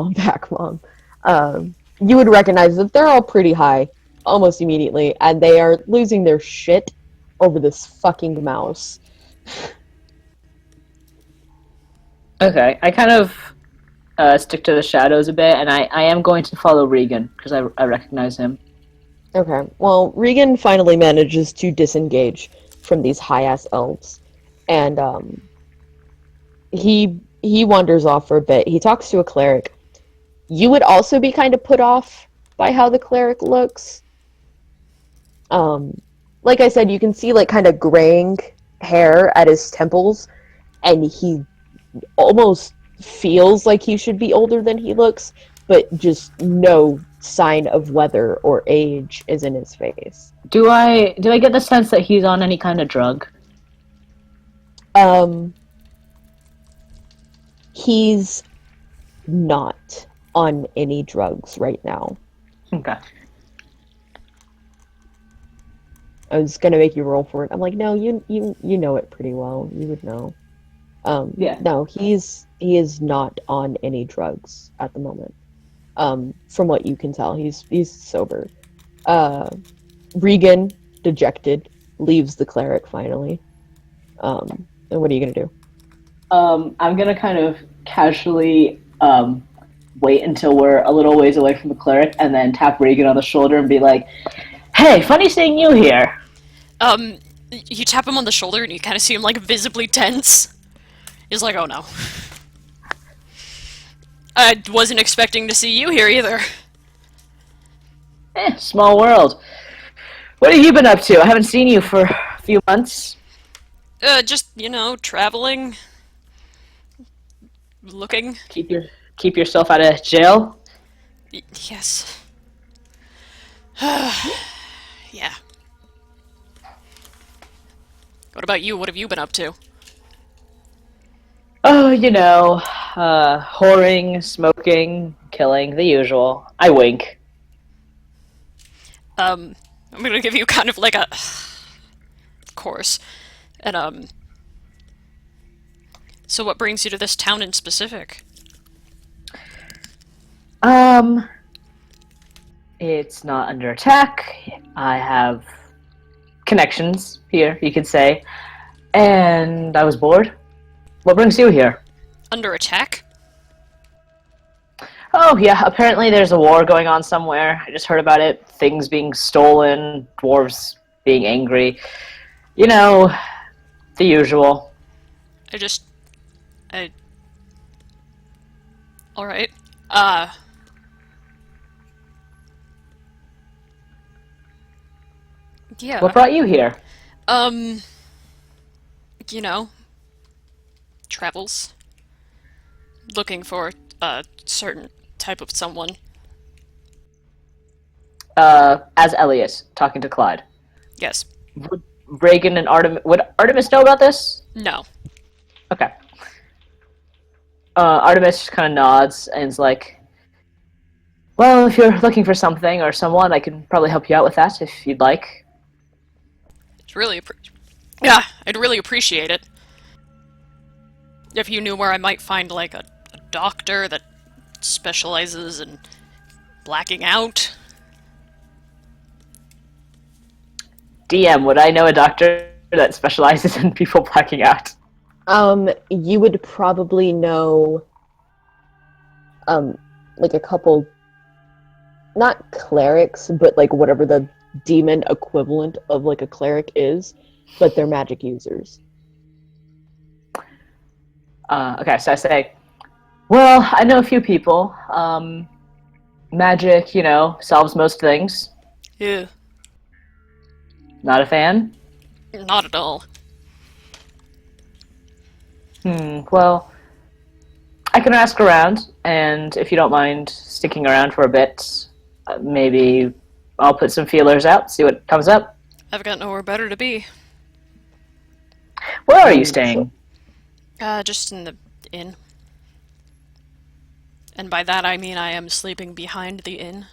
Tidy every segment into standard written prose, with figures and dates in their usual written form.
back, Mom. You would recognize that they're all pretty high almost immediately, and they are losing their shit over this fucking mouse. Okay, I kind of stick to the shadows a bit, and I am going to follow Regan because I recognize him. Okay, well, Regan finally manages to disengage from these high-ass elves, and he wanders off for a bit. He talks to a cleric. You would also be kind of put off by how the cleric looks. Um, like I said, you can see like kind of graying hair at his temples, and he almost feels like he should be older than he looks, but just no sign of weather or age is in his face. Do I get the sense that he's on any kind of drug? Um, he's not on any drugs right now. Okay. I was gonna make you roll for it. I'm like, no, you know it pretty well. You would know. Yeah. No, he is not on any drugs at the moment. From what you can tell, he's sober. Uh, Regan, dejected, leaves the cleric finally. And what are you gonna do? I'm gonna kind of casually wait until we're a little ways away from the cleric, and then tap Regan on the shoulder and be like, "Hey, funny seeing you here." Um, you tap him on the shoulder and you kind of see him like visibly tense. He's like, oh no. I wasn't expecting to see you here either. Small world. What have you been up to? I haven't seen you for a few months. Just, traveling, looking. Keep yourself out of jail. Yes. Yeah. What about you? What have you been up to? Oh, whoring, smoking, killing, the usual. I wink. I'm gonna give you kind of like a... Of course. And, so what brings you to this town in specific? Um, it's not under attack. I have connections here, you could say. And I was bored. What brings you here? Under attack? Oh, yeah, apparently there's a war going on somewhere. I just heard about it. Things being stolen, dwarves being angry. You know, the usual. I... Alright. What Yeah. brought you here? Um, you know, travels. Looking for a certain type of someone. As Elias, talking to Clyde. Yes. Would Reagan and Artemis... Would Artemis know about this? No. Okay. Artemis just kind of nods and is like, well, if you're looking for something or someone, I can probably help you out with that if you'd like. It's really yeah, I'd really appreciate it. If you knew where I might find, like, a doctor that specializes in blacking out. DM, would I know a doctor that specializes in people blacking out? You would probably know, like a couple, not clerics, but like whatever the demon equivalent of like a cleric is, but they're magic users. Okay, so I say, well, I know a few people. Magic, solves most things. Yeah. Not a fan? Not at all. Well, I can ask around, and if you don't mind sticking around for a bit, maybe I'll put some feelers out, see what comes up. I've got nowhere better to be. Where are you staying? Just in the inn. And by that I mean I am sleeping behind the inn.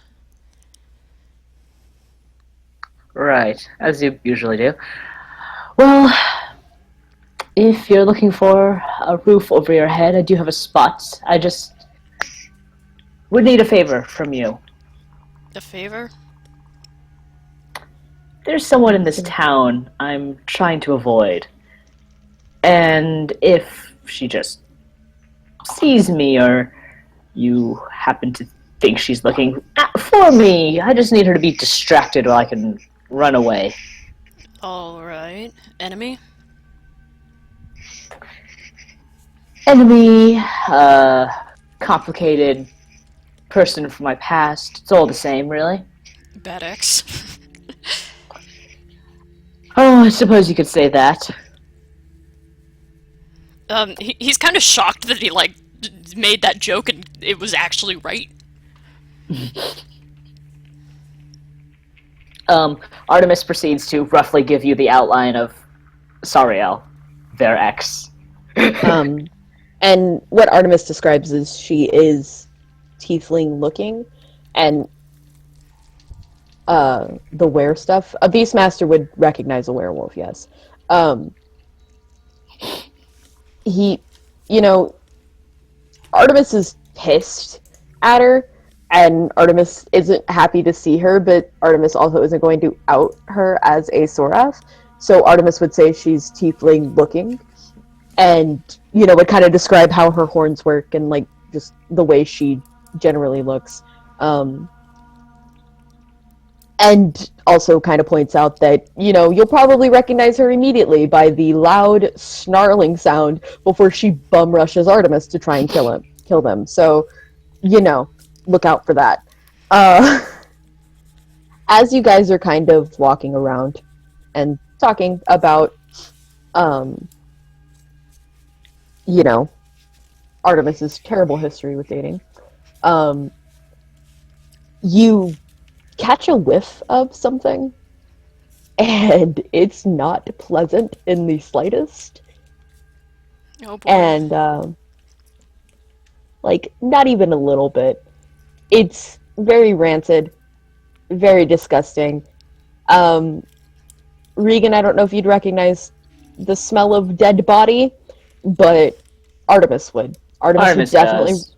Right, as you usually do. Well, if you're looking for a roof over your head, I do have a spot. I just would need a favor from you. A favor? There's someone in this town I'm trying to avoid. And if she just sees me or you happen to think she's looking for me, I just need her to be distracted while I can run away. Alright. Enemy? Enemy, complicated person from my past. It's all the same, really. Bad X. Oh, I suppose you could say that. He's kind of shocked that he, like, made that joke and it was actually right. Artemis proceeds to roughly give you the outline of Sariel, their ex. And what Artemis describes is she is tiefling looking, and the were stuff. A Beastmaster would recognize a werewolf, yes. He, Artemis is pissed at her, and Artemis isn't happy to see her, but Artemis also isn't going to out her as a Sorath. So Artemis would say she's tiefling looking, and, would kind of describe how her horns work and, like, just the way she generally looks. And also kind of points out that, you'll probably recognize her immediately by the loud snarling sound before she bum rushes Artemis to try and kill them. So, look out for that. As you guys are kind of walking around and talking about, Artemis's terrible history with dating, you catch a whiff of something, and it's not pleasant in the slightest. Oh boy. And, not even a little bit. It's very rancid, very disgusting. Regan, I don't know if you'd recognize the smell of dead body, but Artemis would. Artemis would definitely... Does.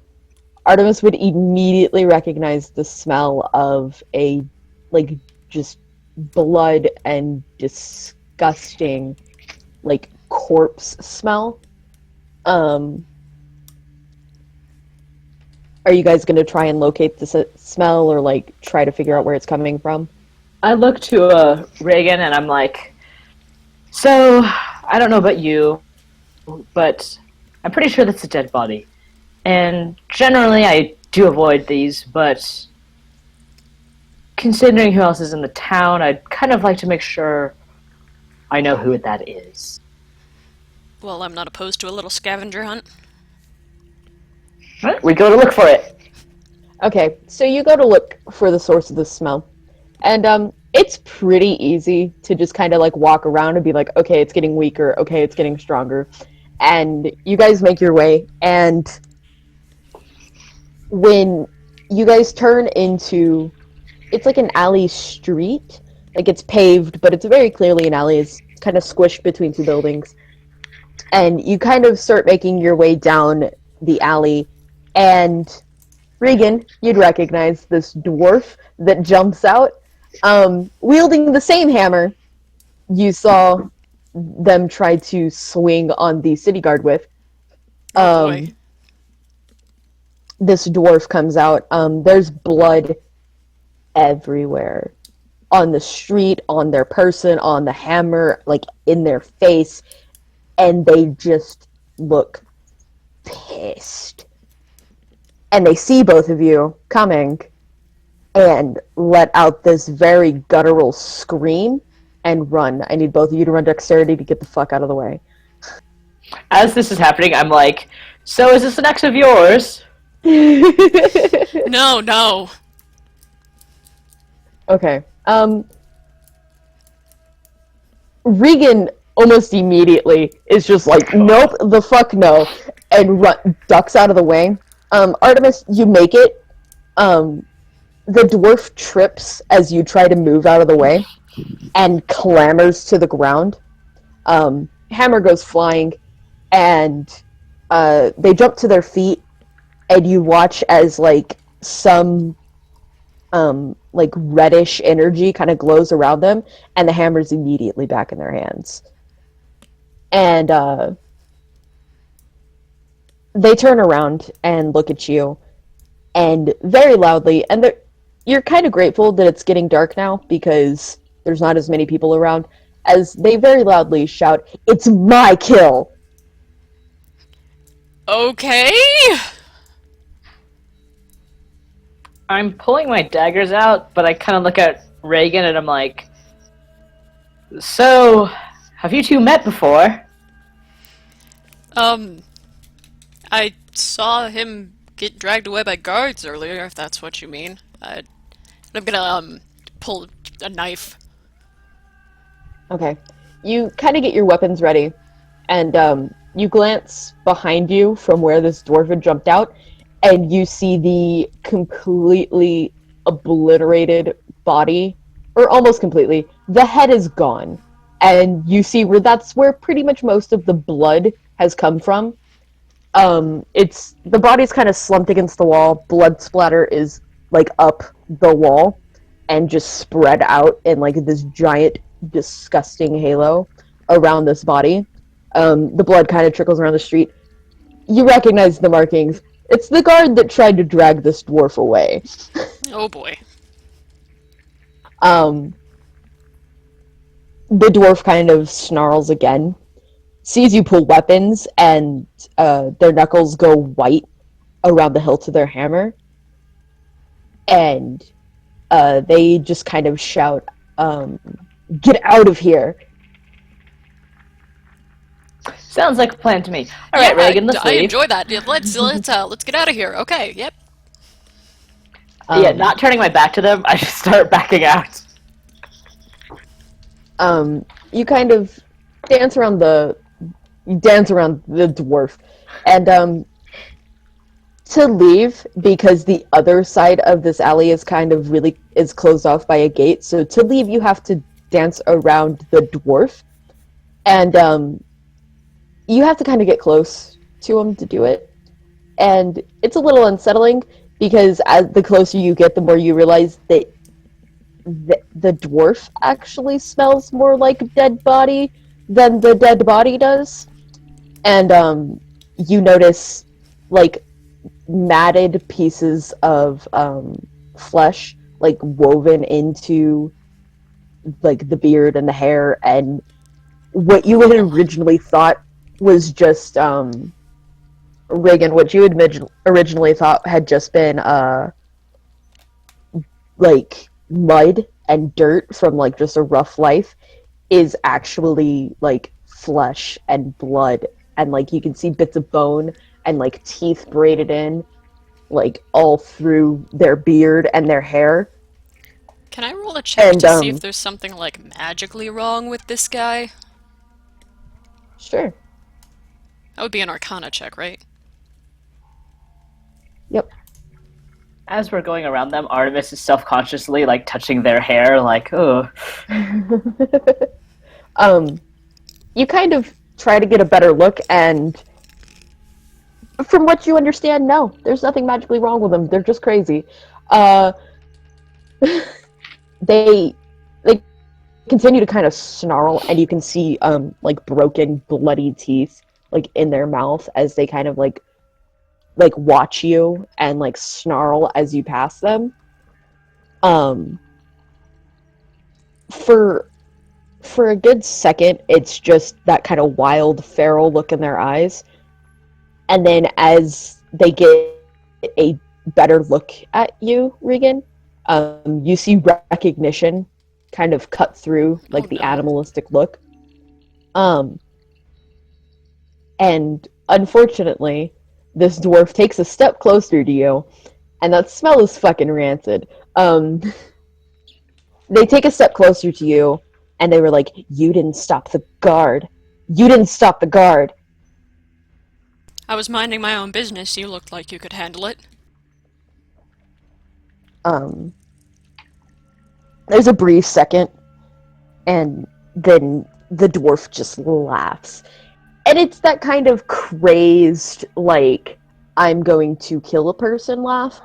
Artemis would immediately recognize the smell of a, just blood and disgusting, corpse smell. Are you guys going to try and locate the smell or, try to figure out where it's coming from? I look to Reagan and I'm like, so, I don't know about you, but I'm pretty sure that's a dead body. And generally I do avoid these, but considering who else is in the town, I'd kind of like to make sure I know who that is. Well, I'm not opposed to a little scavenger hunt. Right, we go to look for it. Okay, so you go to look for the source of the smell. And it's pretty easy to just kind of walk around and be like, okay, it's getting weaker, okay, it's getting stronger. And you guys make your way, and when you guys turn into, it's like an alley street, it's paved, but it's very clearly an alley. It's kind of squished between two buildings, and you kind of start making your way down the alley, and Regan, you'd recognize this dwarf that jumps out, wielding the same hammer you saw them try to swing on the city guard with. Oh boy. This dwarf comes out. There's blood everywhere. On the street, on their person, on the hammer, in their face. And they just look pissed. And they see both of you coming and let out this very guttural scream and run. I need both of you to run dexterity to get the fuck out of the way. As this is happening, I'm like, so is this an ex of yours? No. Okay. Regan almost immediately is just like, nope, the fuck no, and ducks out of the way. Artemis, you make it. The dwarf trips as you try to move out of the way and clambers to the ground. Hammer goes flying, and they jump to their feet, and you watch as some like reddish energy kind of glows around them, and the hammer's immediately back in their hands. And they turn around and look at you, and very loudly, and you're kind of grateful that it's getting dark now because there's not as many people around, as they very loudly shout, "It's my kill!" Okay. I'm pulling my daggers out, but I kind of look at Reagan and I'm like, so, have you two met before? Um, I saw him get dragged away by guards earlier, if that's what you mean. I'm gonna, pull a knife. Okay. You kind of get your weapons ready, and you glance behind you from where this dwarf had jumped out, and you see the completely obliterated body, or almost completely. The head is gone, and you see where that's where pretty much most of the blood has come from. It's the body's kind of slumped against the wall. Blood splatter is like up the wall, and just spread out in like this giant, disgusting halo around this body. The blood kind of trickles around the street. You recognize the markings. It's the guard that tried to drag this dwarf away. Oh boy. Um, the dwarf kind of snarls again, sees you pull weapons, and their knuckles go white around the hilt of their hammer, and they just kind of shout, "Get out of here!" Sounds like a plan to me. Alright, Reagan, let's I leave. enjoy that. Yeah, let's get out of here. Okay, yep. Yeah, not turning my back to them, I just start backing out. You kind of dance around the dwarf, and to leave, because the other side of this alley is kind of really is closed off by a gate. So to leave, you have to dance around the dwarf, and you have to kind of get close to him to do it. And it's a little unsettling because as the closer you get, the more you realize that the dwarf actually smells more like dead body than the dead body does. And you notice like matted pieces of flesh like woven into like the beard and the hair, and what you had originally thought was just Reagan, what you had originally thought had just been like mud and dirt from like just a rough life, is actually like flesh and blood, and like you can see bits of bone and like teeth braided in like all through their beard and their hair. Can I roll a check And to see if there's something like magically wrong with this guy? sure. That would be an Arcana check, right? Yep. As we're going around them, Artemis is self-consciously, like, touching their hair, like, oh. You kind of try to get a better look, and from what you understand, no, there's nothing magically wrong with them. They're just crazy. They continue to kind of snarl, and you can see like broken, bloody teeth like in their mouth as they kind of like watch you and like snarl as you pass them. For a good second, it's just that kind of wild, feral look in their eyes, and then as they get a better look at you, Regan, you see recognition kind of cut through like the animalistic look. And unfortunately, this dwarf takes a step closer to you, and that smell is fucking rancid. They take a step closer to you, and they were like, "You didn't stop the guard. You didn't stop the guard." I was minding my own business. You looked like you could handle it. There's a brief second, and then the dwarf just laughs. And it's that kind of crazed, like, I'm going to kill a person laugh.